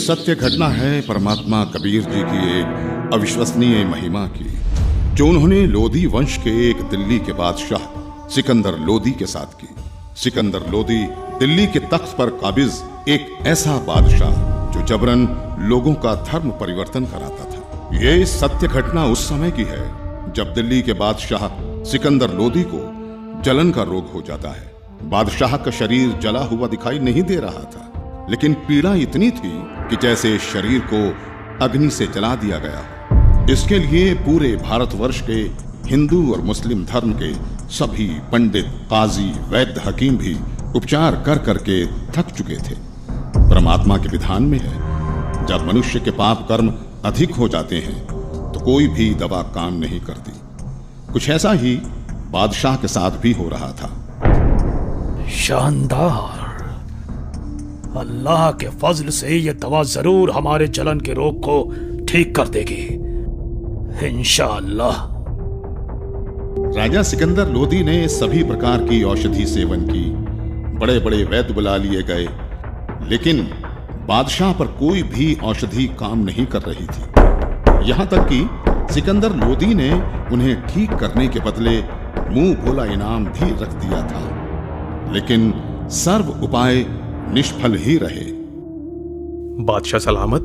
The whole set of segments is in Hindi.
सत्य घटना है परमात्मा कबीर जी की एक अविश्वसनीय महिमा की, जो उन्होंने लोधी वंश के एक दिल्ली के बादशाह सिकंदर लोधी के साथ की। सिकंदर लोधी दिल्ली के तख्त पर काबिज एक ऐसा बादशाह जो जबरन लोगों का धर्म परिवर्तन कराता था। ये सत्य घटना उस समय की है जब दिल्ली के बादशाह सिकंदर लोधी को जलन का रोग हो जाता है। बादशाह का शरीर जला हुआ दिखाई नहीं दे रहा था, लेकिन पीड़ा इतनी थी कि जैसे शरीर को अग्नि से जला दिया गया हो। इसके लिए पूरे भारतवर्ष के हिंदू और मुस्लिम धर्म के सभी पंडित, काजी, वैद्य, हकीम भी उपचार कर करके थक चुके थे। परमात्मा के विधान में है, जब मनुष्य के पाप कर्म अधिक हो जाते हैं तो कोई भी दवा काम नहीं करती। कुछ ऐसा ही बादशाह के साथ भी हो रहा था। शानदार। अल्लाह के फजल से ये दवा जरूर हमारे जलन के रोग को ठीक कर देगी, इंशाअल्लाह। राजा सिकंदर लोधी ने सभी प्रकार की औषधि सेवन की, बड़े बड़े वैद्य बुला लिए गए, लेकिन बादशाह पर कोई भी औषधि काम नहीं कर रही थी। यहां तक कि सिकंदर लोधी ने उन्हें ठीक करने के बदले मुंह बोला इनाम भी रख दिया था, लेकिन सर्व उपाय निष्फल ही रहे। बादशाह सलामत,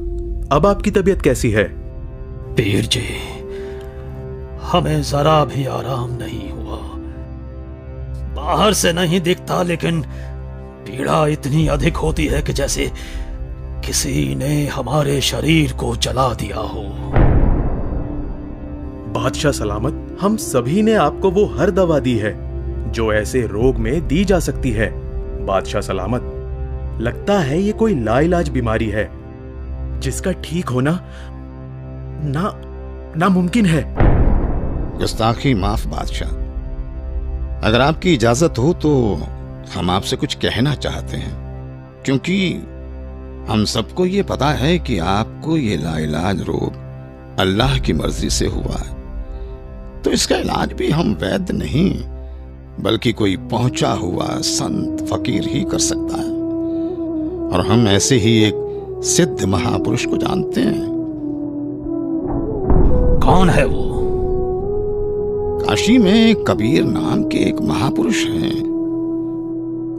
अब आपकी तबीयत कैसी है? पीर जी, हमें जरा भी आराम नहीं हुआ। बाहर से नहीं दिखता, लेकिन पीड़ा इतनी अधिक होती है कि जैसे किसी ने हमारे शरीर को जला दिया हो। बादशाह सलामत, हम सभी ने आपको वो हर दवा दी है जो ऐसे रोग में दी जा सकती है। बादशाह सलामत, लगता है ये कोई लाइलाज बीमारी है जिसका ठीक होना नामुमकिन है। गुस्ताखी माफ बादशाह, अगर आपकी इजाजत हो तो हम आपसे कुछ कहना चाहते हैं, क्योंकि हम सबको ये पता है कि आपको ये लाइलाज रोग अल्लाह की मर्जी से हुआ है, तो इसका इलाज भी हम वैद्य नहीं बल्कि कोई पहुंचा हुआ संत फकीर ही कर सकता है। और हम ऐसे ही एक सिद्ध महापुरुष को जानते हैं। कौन है वो? काशी में कबीर नाम के एक महापुरुष हैं।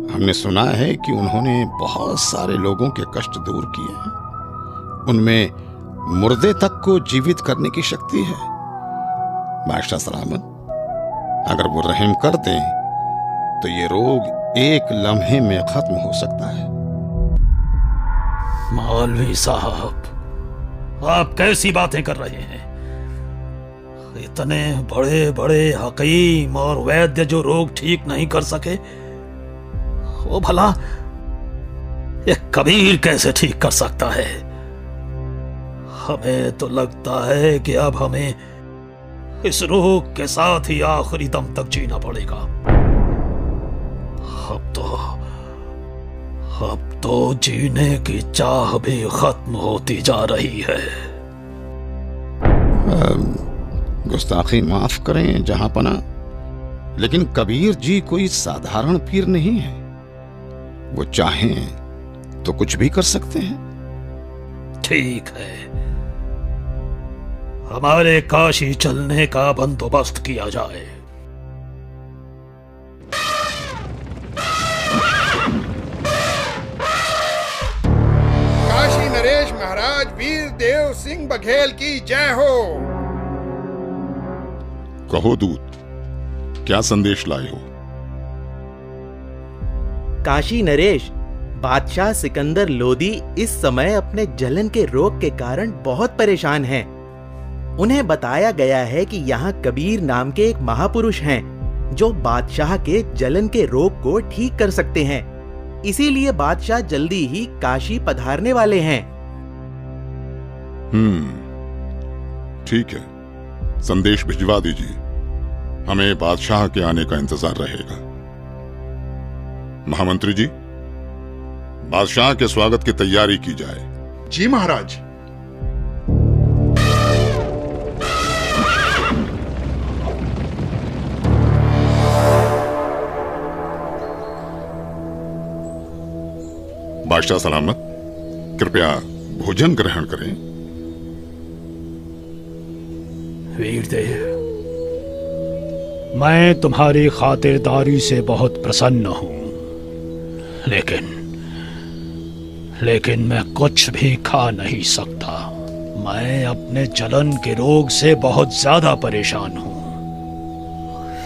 हमने सुना है कि उन्होंने बहुत सारे लोगों के कष्ट दूर किए हैं। उनमें मुर्दे तक को जीवित करने की शक्ति है। बादशाह सलामत, अगर वो रहम कर दें तो ये रोग एक लम्हे में खत्म हो सकता है। मौलवी साहब, आप कैसी बातें कर रहे हैं? इतने बड़े बड़े हकीम और वैद्य जो रोग ठीक नहीं कर सके, वो भला ये कबीर कैसे ठीक कर सकता है? हमें तो लगता है कि अब हमें इस रोग के साथ ही आखिरी दम तक जीना पड़ेगा। अब तो जीने की चाह भी खत्म होती जा रही है। गुस्ताखी माफ करें जहांपना, लेकिन कबीर जी कोई साधारण पीर नहीं है। वो चाहें तो कुछ भी कर सकते हैं। ठीक है, हमारे काशी चलने का बंदोबस्त किया जाए। काशी नरेश महाराज वीर देव सिंह बघेल की जय हो। कहो दूत, क्या संदेश लाए हो? काशी नरेश, बादशाह सिकंदर लोधी इस समय अपने जलन के रोग के कारण बहुत परेशान हैं। उन्हें बताया गया है कि यहाँ कबीर नाम के एक महापुरुष हैं जो बादशाह के जलन के रोग को ठीक कर सकते हैं। इसीलिए बादशाह जल्दी ही काशी पधारने वाले हैं। ठीक है, संदेश भिजवा दीजिए। हमें बादशाह के आने का इंतजार रहेगा। महामंत्री जी, बादशाह के स्वागत की तैयारी की जाए। जी महाराज। बादशाह सलामत, कृपया भोजन ग्रहण करें। वीरदेव, मैं तुम्हारी खातिरदारी से बहुत प्रसन्न हूं, लेकिन मैं कुछ भी खा नहीं सकता। मैं अपने जलन के रोग से बहुत ज्यादा परेशान हूं।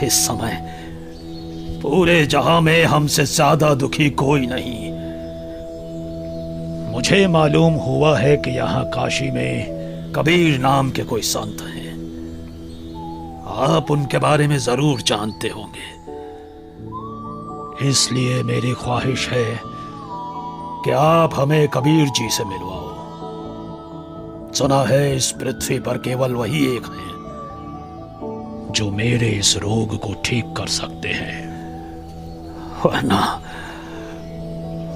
इस समय पूरे जहां में हमसे ज्यादा दुखी कोई नहीं। मुझे मालूम हुआ है कि यहाँ काशी में कबीर नाम के कोई संत हैं। आप उनके बारे में जरूर जानते होंगे, इसलिए मेरी ख्वाहिश है कि आप हमें कबीर जी से मिलवाओ। सुना है इस पृथ्वी पर केवल वही एक हैं जो मेरे इस रोग को ठीक कर सकते हैं,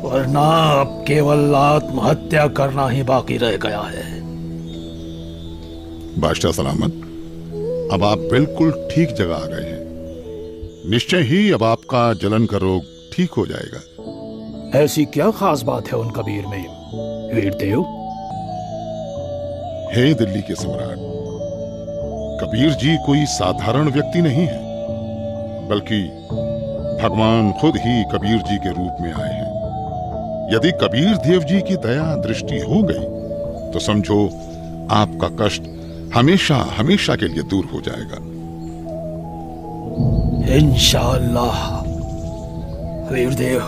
वरना अब केवल आत्महत्या करना ही बाकी रह गया है। बादशाह सलामत, अब आप बिल्कुल ठीक जगह आ गए हैं। निश्चय ही अब आपका जलन का रोग ठीक हो जाएगा। ऐसी क्या खास बात है उन कबीर में, वीरदेव? हे दिल्ली के सम्राट, कबीर जी कोई साधारण व्यक्ति नहीं है, बल्कि भगवान खुद ही कबीर जी के रूप में आए हैं। यदि कबीर देव जी की दया दृष्टि हो गई तो समझो आपका कष्ट हमेशा हमेशा के लिए दूर हो जाएगा। इंशाअल्लाह। वीरदेव,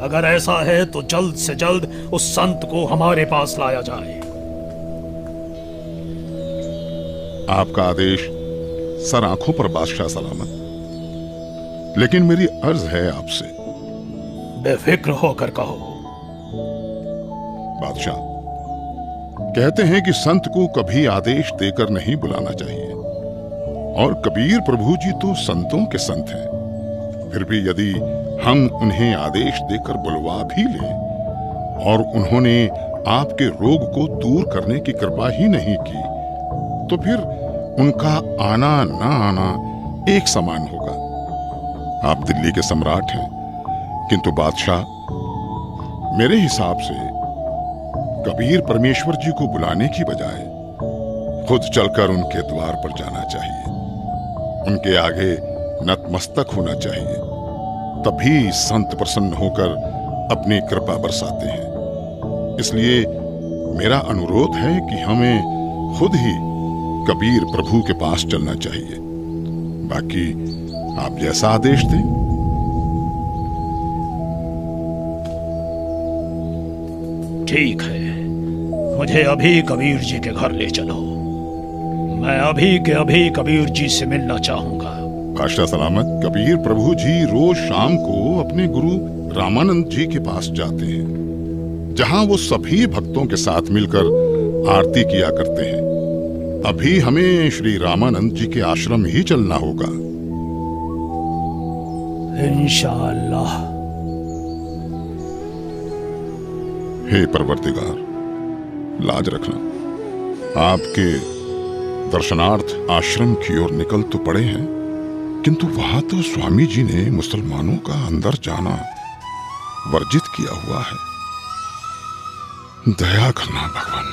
अगर ऐसा है तो जल्द से जल्द उस संत को हमारे पास लाया जाए। आपका आदेश सर आंखों पर बादशाह सलामत। लेकिन मेरी अर्ज है आपसे। बेफिक्र होकर कहो। बादशाह, कहते हैं कि संत को कभी आदेश देकर नहीं बुलाना चाहिए, और कबीर प्रभु जी तो संतों के संत हैं। फिर भी यदि हम उन्हें आदेश देकर बुलवा भी लें और उन्होंने आपके रोग को दूर करने की कृपा ही नहीं की, तो फिर उनका आना ना आना एक समान होगा। आप दिल्ली के सम्राट हैं, किंतु बादशाह, मेरे हिसाब से कबीर परमेश्वर जी को बुलाने की बजाय खुद चलकर उनके द्वार पर जाना चाहिए। उनके आगे नतमस्तक होना चाहिए, तभी संत प्रसन्न होकर अपनी कृपा बरसाते हैं। इसलिए मेरा अनुरोध है कि हमें खुद ही कबीर प्रभु के पास चलना चाहिए। बाकी आप जैसा आदेश दें। ठीक है, मुझे अभी कबीर जी के घर ले चलो। मैं अभी के अभी कबीर जी से मिलना चाहूंगा। बादशाह सलामत, कबीर प्रभु जी रोज शाम को अपने गुरु रामानंद जी के पास जाते हैं, जहां वो सभी भक्तों के साथ मिलकर आरती किया करते हैं। अभी हमें श्री रामानंद जी के आश्रम ही चलना होगा। इंशाअल्लाह। हे परवरदिगार, लाज रखना। आपके दर्शनार्थ आश्रम की ओर निकल तो पड़े हैं, किंतु वहां तो स्वामी जी ने मुसलमानों का अंदर जाना वर्जित किया हुआ है। दया करना भगवान।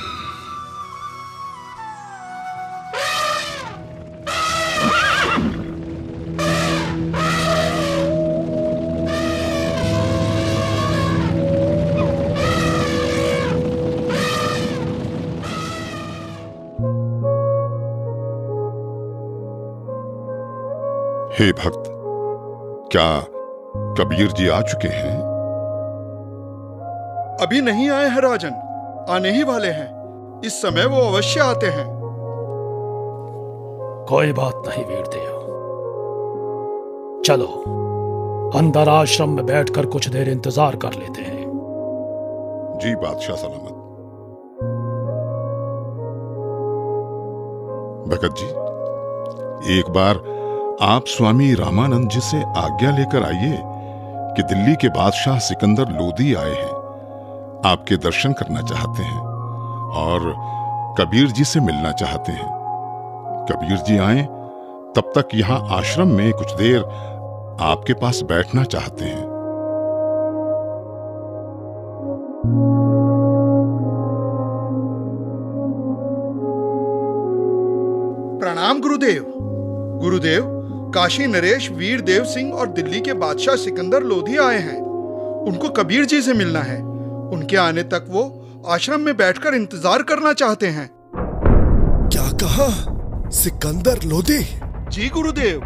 हे भक्त, क्या कबीर जी आ चुके हैं? अभी नहीं आए हैं राजन, आने ही वाले हैं। इस समय वो अवश्य आते हैं। कोई बात नहीं वीरदेव, चलो अंदर आश्रम में बैठकर कुछ देर इंतजार कर लेते हैं। जी बादशाह सलामत। भगत जी, एक बार आप स्वामी रामानंद जी से आज्ञा लेकर आइए कि दिल्ली के बादशाह सिकंदर लोदी आए हैं, आपके दर्शन करना चाहते हैं और कबीर जी से मिलना चाहते हैं। कबीर जी आए तब तक यहां आश्रम में कुछ देर आपके पास बैठना चाहते हैं। गुरुदेव, गुरुदेव, काशी नरेश वीर देव सिंह और दिल्ली के बादशाह सिकंदर लोधी आए हैं। उनको कबीर जी से मिलना है। उनके आने तक वो आश्रम में बैठकर इंतजार करना चाहते हैं। क्या कहा? सिकंदर लोधी? जी गुरुदेव।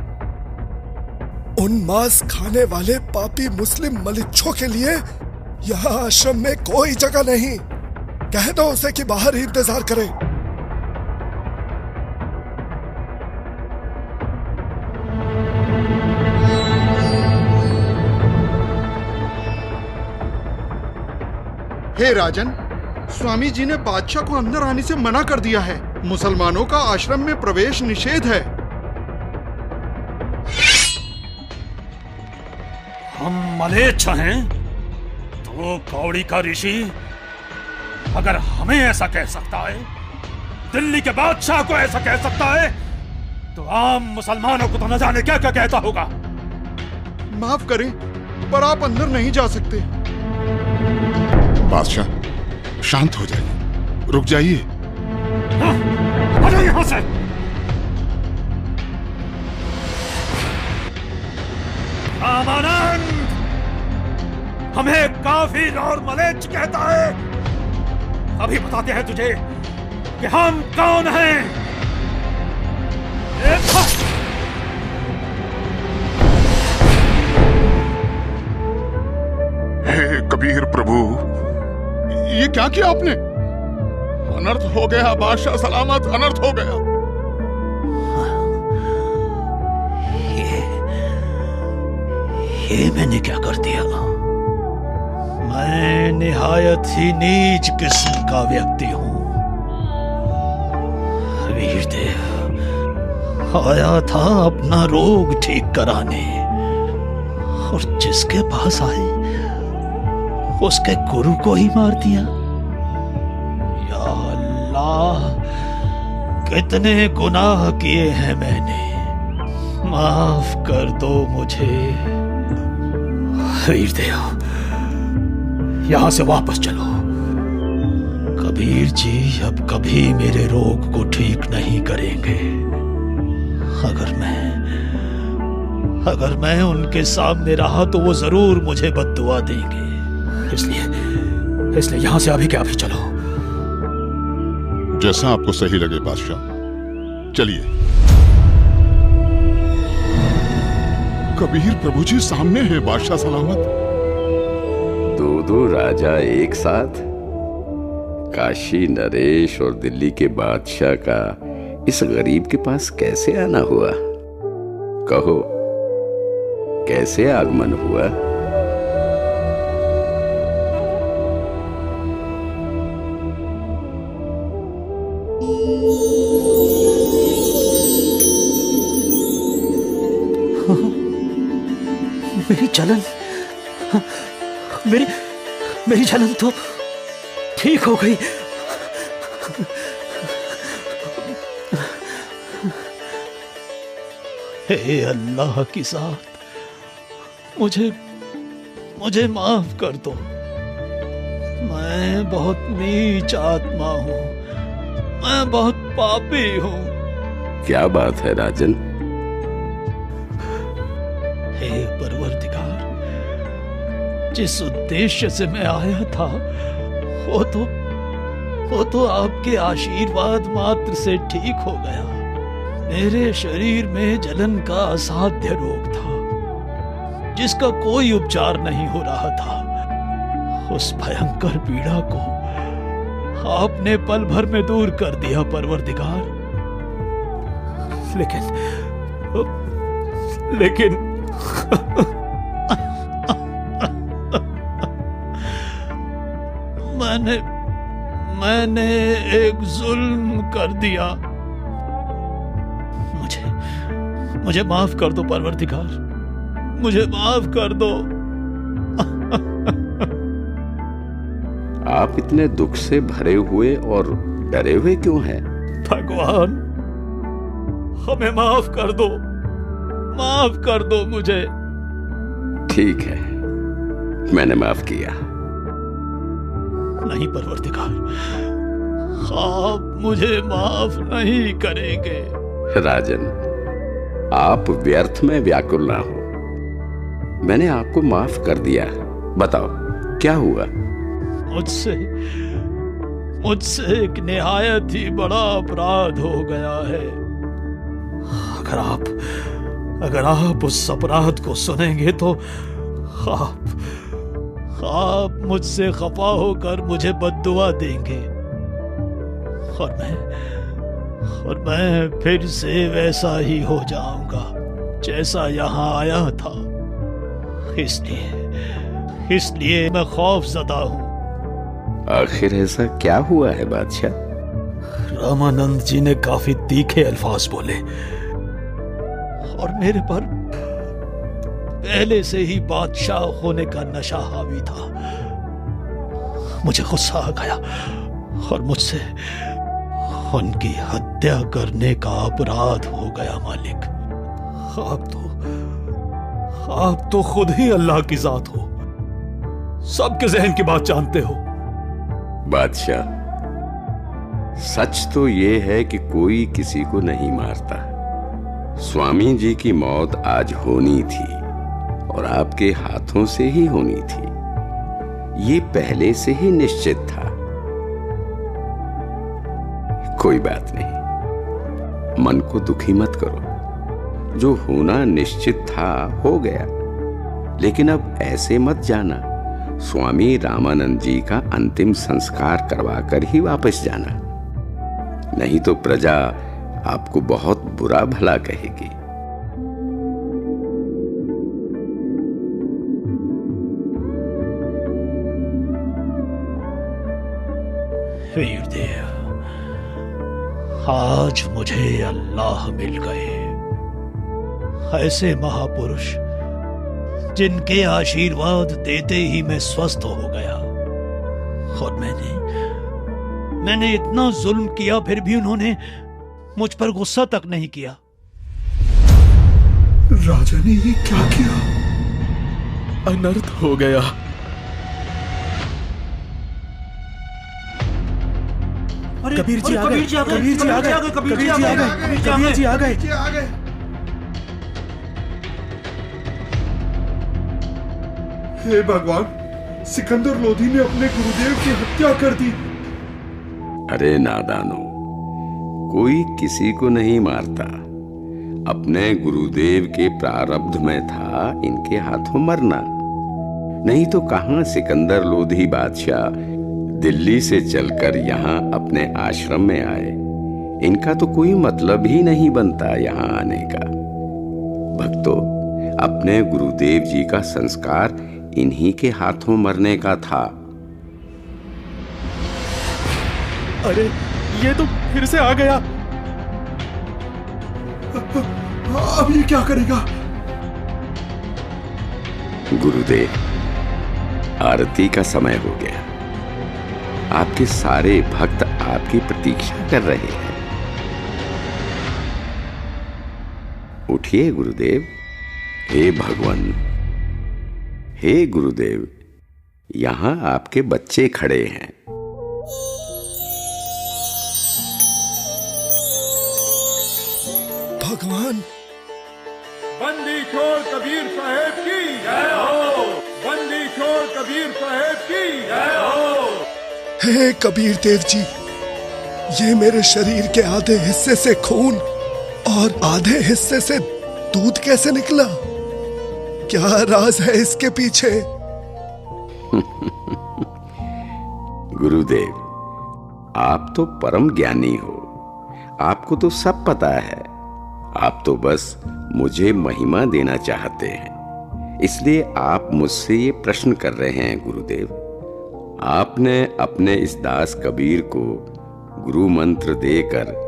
उन मांस खाने वाले पापी मुस्लिम मलिच्छों के लिए यहाँ आश्रम में कोई जगह नहीं। कह दो उसे कि बाहर ही इंतजार करे। हे राजन, स्वामी जी ने बादशाह को अंदर आने से मना कर दिया है। मुसलमानों का आश्रम में प्रवेश निषेध है। हम मलेच्छ हैं तो कौड़ी का ऋषि अगर हमें ऐसा कह सकता है, दिल्ली के बादशाह को ऐसा कह सकता है, तो आम मुसलमानों को तो न जाने क्या क्या कहता होगा। माफ करें, पर आप अंदर नहीं जा सकते। बादशाह शांत हो जाइए, रुक जाइए। हटो यहां से। रामानंद हमें काफिर और मलेच्छ कहता है। अभी बताते हैं तुझे कि हम कौन हैं। हे कबीर प्रभु, ये क्या किया आपने? अनर्थ हो गया बादशाह सलामत, अनर्थ हो गया। ये मैंने क्या कर दिया? मैं निहायत ही नीच किस्म का व्यक्ति हूं। वीरदेव आया था अपना रोग ठीक कराने, और जिसके पास आए उसके गुरु को ही मार दिया। या अल्लाह, कितने गुनाह किए हैं मैंने, माफ कर दो मुझे। वीरदेव यहां से वापस चलो। कबीर जी अब कभी मेरे रोग को ठीक नहीं करेंगे। अगर मैं उनके सामने रहा तो वो जरूर मुझे बद्दुआ देंगे। इसलिए यहां से अभी के अभी चलो। जैसा आपको सही लगे बादशाह, चलिए। कबीर प्रभु जी सामने है बादशाह सलामत। दो राजा एक साथ? काशी नरेश और दिल्ली के बादशाह का इस गरीब के पास कैसे आना हुआ? कहो, कैसे आगमन हुआ? मेरी जलन, मेरी जलन तो ठीक हो गई। हे अल्लाह की साथ, मुझे माफ कर दो। मैं बहुत नीच आत्मा हूं, मैं बहुत पापी हूं। क्या बात है राजन? हे परवरदिगार, जिस उद्देश्य से मैं आया था वो तो आपके आशीर्वाद मात्र से ठीक हो गया। मेरे शरीर में जलन का असाध्य रोग था, जिसका कोई उपचार नहीं हो रहा था। उस भयंकर पीड़ा को आपने पल भर में दूर कर दिया परवरदिगार। लेकिन मैंने एक जुल्म कर दिया। मुझे माफ कर दो परवरदिगार, मुझे माफ कर दो। आप इतने दुख से भरे हुए और डरे हुए क्यों हैं? भगवान, हमें माफ कर दो मुझे। ठीक है, मैंने माफ किया। नहीं परवरदिगार, आप मुझे माफ नहीं करेंगे। राजन, आप व्यर्थ में व्याकुल ना हो। मैंने आपको माफ कर दिया। बताओ क्या हुआ? मुझसे एक निहायत ही बड़ा अपराध हो गया है। अगर आप उस अपराध को सुनेंगे तो आप मुझसे खफा होकर मुझे बद्दुआ देंगे और मैं फिर से वैसा ही हो जाऊंगा जैसा यहाँ आया था। इसलिए मैं खौफजदा हूँ। आखिर ऐसा क्या हुआ है बादशाह? रामानंद जी ने काफी तीखे अल्फाज बोले और मेरे पर पहले से ही बादशाह होने का नशा हावी था। मुझे गुस्सा आ गया और मुझसे उनकी हत्या करने का अपराध हो गया। मालिक, आप तो खुद ही अल्लाह की जात हो, सबके जहन की बात जानते हो। बादशाह, सच तो ये है कि कोई किसी को नहीं मारता। स्वामी जी की मौत आज होनी थी और आपके हाथों से ही होनी थी, ये पहले से ही निश्चित था। कोई बात नहीं, मन को दुखी मत करो। जो होना निश्चित था हो गया, लेकिन अब ऐसे मत जाना। स्वामी रामानंद जी का अंतिम संस्कार करवाकर ही वापस जाना, नहीं तो प्रजा आपको बहुत बुरा भला कहेगी। वीरदेव, आज मुझे अल्लाह मिल गए, ऐसे महापुरुष जिनके आशीर्वाद देते ही मैं स्वस्थ हो गया। और मैंने इतना जुल्म किया, फिर भी उन्होंने मुझ पर गुस्सा तक नहीं किया। राजा ने ये क्या किया? अनर्थ हो गया। कबीर जी आ गए। कबीर जी आ गए। कबीर जी आ गए। कबीर जी आ गए। हे भगवान, सिकंदर लोधी ने अपने गुरुदेव की हत्या कर दी। अरे नादानो, कोई किसी को नहीं मारता। अपने गुरुदेव के प्रारब्ध में था इनके हाथों मरना, नहीं तो कहां सिकंदर लोधी बादशाह दिल्ली से चलकर यहाँ अपने आश्रम में आए। इनका तो कोई मतलब ही नहीं बनता यहाँ आने का। भक्तों, अपने गुरुदेव जी का संस्कार इन्हीं के हाथों मरने का था। अरे, ये तो फिर से आ गया। अब ये क्या करेगा? गुरुदेव, आरती का समय हो गया। आपके सारे भक्त आपकी प्रतीक्षा कर रहे हैं। उठिए गुरुदेव। हे भगवान, हे गुरुदेव, यहां आपके बच्चे खड़े हैं। भगवान, बंदी छोड़ कबीर साहेब की जय हो। बंदी छोड़ कबीर साहेब की जय हो। हे कबीर देव जी, ये मेरे शरीर के आधे हिस्से से खून और आधे हिस्से से दूध कैसे निकला? क्या राज है इसके पीछे? गुरुदेव, आप तो परम ज्ञानी हो, आपको तो सब पता है। आप तो बस मुझे महिमा देना चाहते हैं, इसलिए आप मुझसे ये प्रश्न कर रहे हैं। गुरुदेव, आपने अपने इस दास कबीर को गुरु मंत्र देकर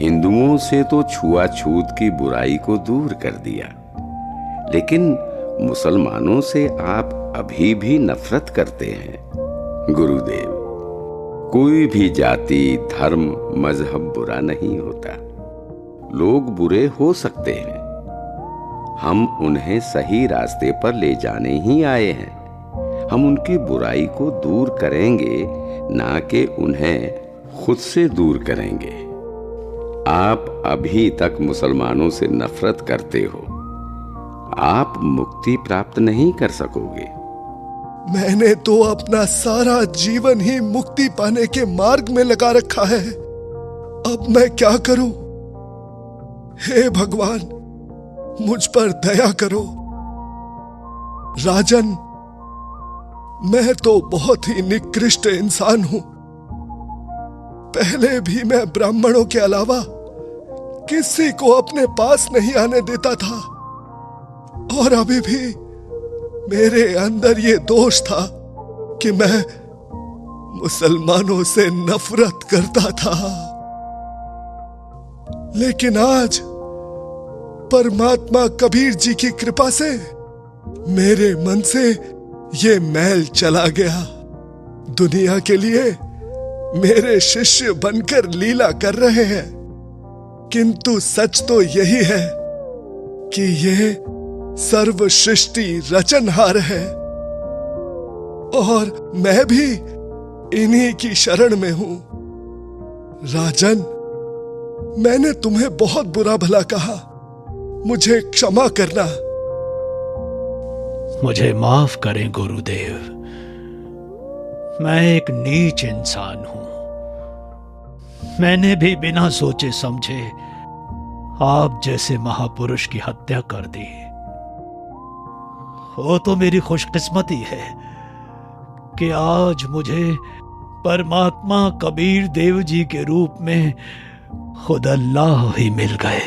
हिंदुओं से तो छुआछूत की बुराई को दूर कर दिया, लेकिन मुसलमानों से आप अभी भी नफरत करते हैं। गुरुदेव, कोई भी जाति, धर्म, मजहब बुरा नहीं होता। लोग बुरे हो सकते हैं, हम उन्हें सही रास्ते पर ले जाने ही आए हैं। हम उनकी बुराई को दूर करेंगे, ना कि उन्हें खुद से दूर करेंगे। आप अभी तक मुसलमानों से नफरत करते हो, आप मुक्ति प्राप्त नहीं कर सकोगे। मैंने तो अपना सारा जीवन ही मुक्ति पाने के मार्ग में लगा रखा है। अब मैं क्या करूं? हे भगवान, मुझ पर दया करो। राजन, मैं तो बहुत ही निकृष्ट इंसान हूं। पहले भी मैं ब्राह्मणों के अलावा किसी को अपने पास नहीं आने देता था, और अभी भी मेरे अंदर ये दोष था कि मैं मुसलमानों से नफरत करता था। लेकिन आज परमात्मा कबीर जी की कृपा से मेरे मन से ये मैल चला गया। दुनिया के लिए मेरे शिष्य बनकर लीला कर रहे हैं, किंतु सच तो यही है कि ये सर्व सृष्टि रचनहार है, और मैं भी इन्हीं की शरण में हूं। राजन, मैंने तुम्हें बहुत बुरा भला कहा, मुझे क्षमा करना। मुझे माफ करें गुरुदेव, मैं एक नीच इंसान हूं। मैंने भी बिना सोचे समझे आप जैसे महापुरुष की हत्या कर दी। वो तो मेरी खुशकिस्मती है कि आज मुझे परमात्मा कबीर देव जी के रूप में खुद अल्लाह ही मिल गए।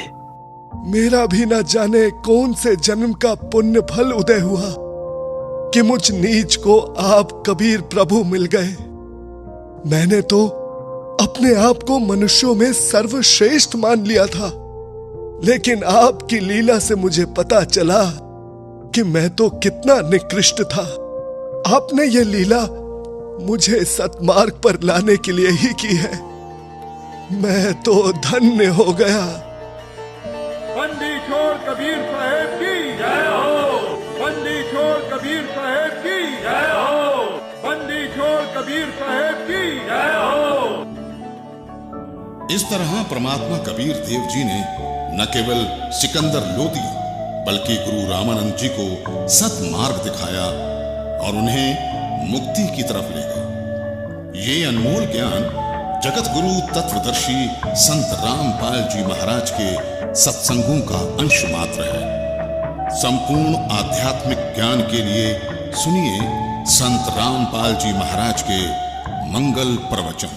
मेरा भी न जाने कौन से जन्म का पुण्य फल उदय हुआ कि मुझ नीच को आप कबीर प्रभु मिल गए। मैंने तो अपने आप को मनुष्यों में सर्वश्रेष्ठ मान लिया था, लेकिन आपकी लीला से मुझे पता चला कि मैं तो कितना निकृष्ट था। आपने ये लीला मुझे सतमार्ग पर लाने के लिए ही की है। मैं तो धन्य हो गया। बंदी छोड़ कबीर साहेब की जय हो। बंदी छोड़ कबीर साहेब की जय हो। बंदी छोड़ कबीर साहेब की जय हो। इस तरह परमात्मा कबीर देव जी ने न केवल सिकंदर लोदी बल्कि गुरु रामानंद जी को सतमार्ग दिखाया और उन्हें मुक्ति की तरफ ले गए। ये अनमोल ज्ञान जगत गुरु तत्वदर्शी संत रामपाल जी महाराज के सत्संगों का अंश मात्र है। संपूर्ण आध्यात्मिक ज्ञान के लिए सुनिए संत रामपाल जी महाराज के मंगल प्रवचन।